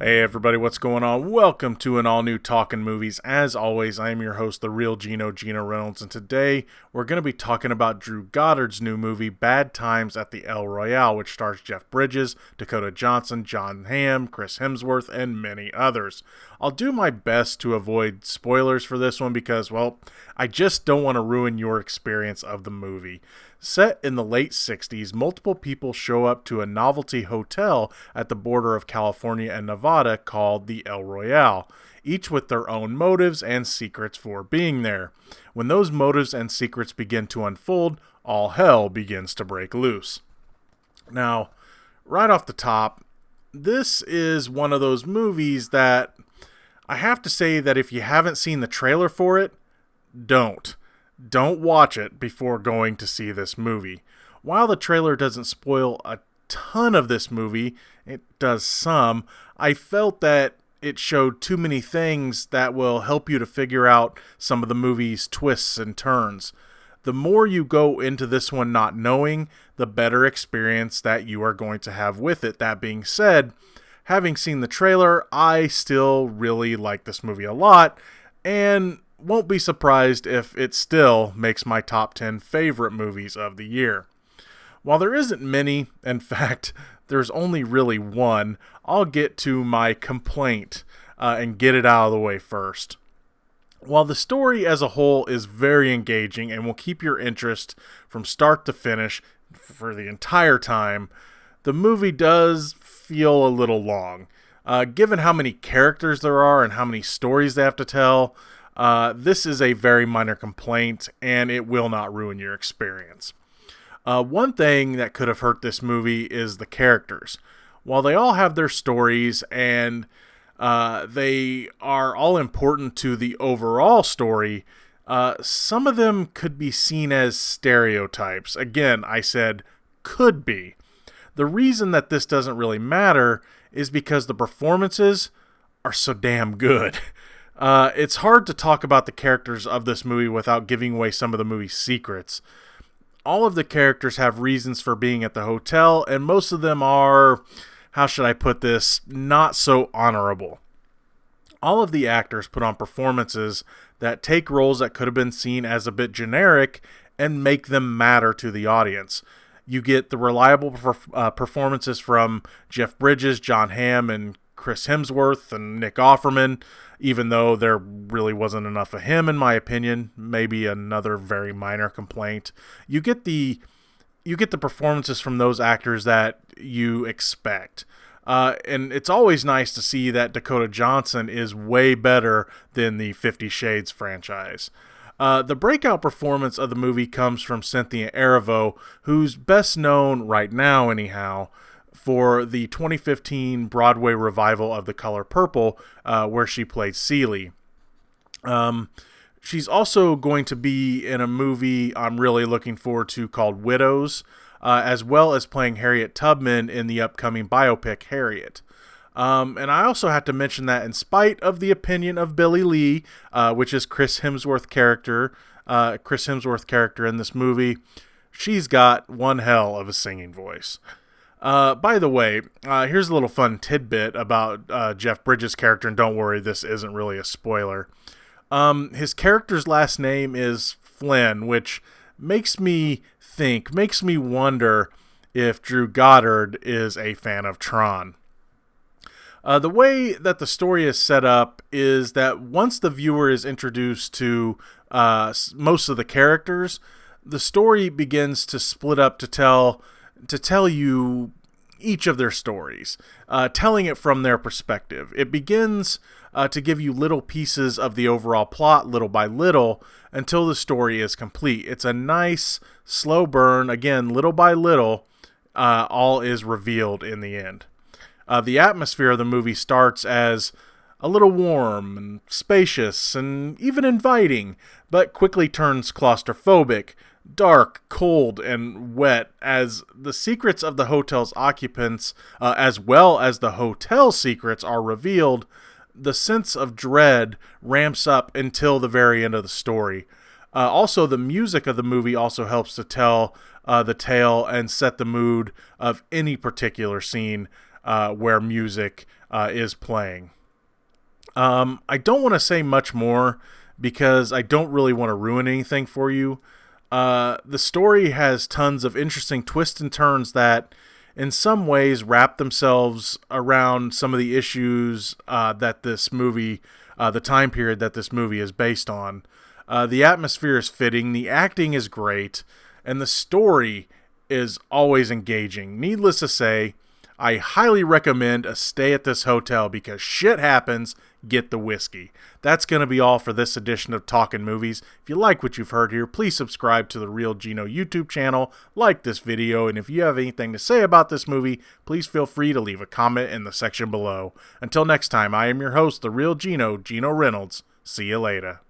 Hey everybody, what's going on? Welcome to an all-new Talkin Movies. As always, I am your host, the real Geno Reynolds, and today we're going to be talking about Drew Goddard's new movie, Bad Times at the El Royale, which stars Jeff Bridges, Dakota Johnson, John Hamm, Chris Hemsworth, and many others. I'll do my best to avoid spoilers for this one because, well, I just don't want to ruin your experience of the movie. Set in the late 60s, multiple people show up to a novelty hotel at the border of California and Nevada called the El Royale, each with their own motives and secrets for being there. When those motives and secrets begin to unfold, all hell begins to break loose. Now, right off the top, this is one of those movies that I have to say that if you haven't seen the trailer for it, don't watch it before going to see this movie. While the trailer doesn't spoil a ton of this movie, it does some. I felt that it showed too many things that will help you to figure out some of the movie's twists and turns. The more you go into this one not knowing, the better experience that you are going to have with it. That being said, having seen the trailer, I still really like this movie a lot, and won't be surprised if it still makes my top 10 favorite movies of the year. While there isn't many, in fact, there's only really one, I'll get to my complaint and get it out of the way first. While the story as a whole is very engaging and will keep your interest from start to finish for the entire time, the movie does feel a little long. Given how many characters there are and how many stories they have to tell, this is a very minor complaint, and it will not ruin your experience. One thing that could have hurt this movie is the characters. While they all have their stories and they are all important to the overall story, some of them could be seen as stereotypes. Again, I said could be. The reason that this doesn't really matter is because the performances are so damn good. It's hard to talk about the characters of this movie without giving away some of the movie's secrets. All of the characters have reasons for being at the hotel, and most of them are, how should I put this, not so honorable. All of the actors put on performances that take roles that could have been seen as a bit generic and make them matter to the audience. You get the reliable performances from Jeff Bridges, John Hamm, and Chris Hemsworth and Nick Offerman, even though there really wasn't enough of him in my opinion. Maybe another very minor complaint. You get the performances from those actors that you expect. And it's always nice to see that Dakota Johnson is way better than the 50 Shades franchise. The breakout performance of the movie comes from Cynthia Erivo, who's best known right now anyhow for the 2015 Broadway revival of The Color Purple, where she played Celie. She's also going to be in a movie I'm really looking forward to called Widows, as well as playing Harriet Tubman in the upcoming biopic Harriet. And I also have to mention that in spite of the opinion of Billy Lee, which is Chris Hemsworth character in this movie, she's got one hell of a singing voice. By the way, here's a little fun tidbit about Jeff Bridges' character, and don't worry, this isn't really a spoiler. His character's last name is Flynn, which makes me wonder if Drew Goddard is a fan of Tron. The way that the story is set up is that once the viewer is introduced to most of the characters, the story begins to split up to tell you each of their stories, telling it from their perspective. It begins to give you little pieces of the overall plot, little by little, until the story is complete. It's a nice, slow burn. Again, little by little, all is revealed in the end. The atmosphere of the movie starts as a little warm and spacious and even inviting, but quickly turns claustrophobic, dark, cold, and wet as the secrets of the hotel's occupants, as well as the hotel secrets, are revealed. The sense of dread ramps up until the very end of the story. Also, the music of the movie also helps to tell the tale and set the mood of any particular scene. where music is playing. I don't want to say much more because I don't really want to ruin anything for you. The story has tons of interesting twists and turns that in some ways wrap themselves around some of the issues that this movie, the time period that this movie is based on. The atmosphere is fitting, the acting is great, and the story is always engaging. Needless to say, I highly recommend a stay at this hotel because shit happens, get the whiskey. That's going to be all for this edition of Talkin Movies. If you like what you've heard here, please subscribe to the Real Geno YouTube channel, like this video, and if you have anything to say about this movie, please feel free to leave a comment in the section below. Until next time, I am your host, the Real Geno, Geno Reynolds. See you later.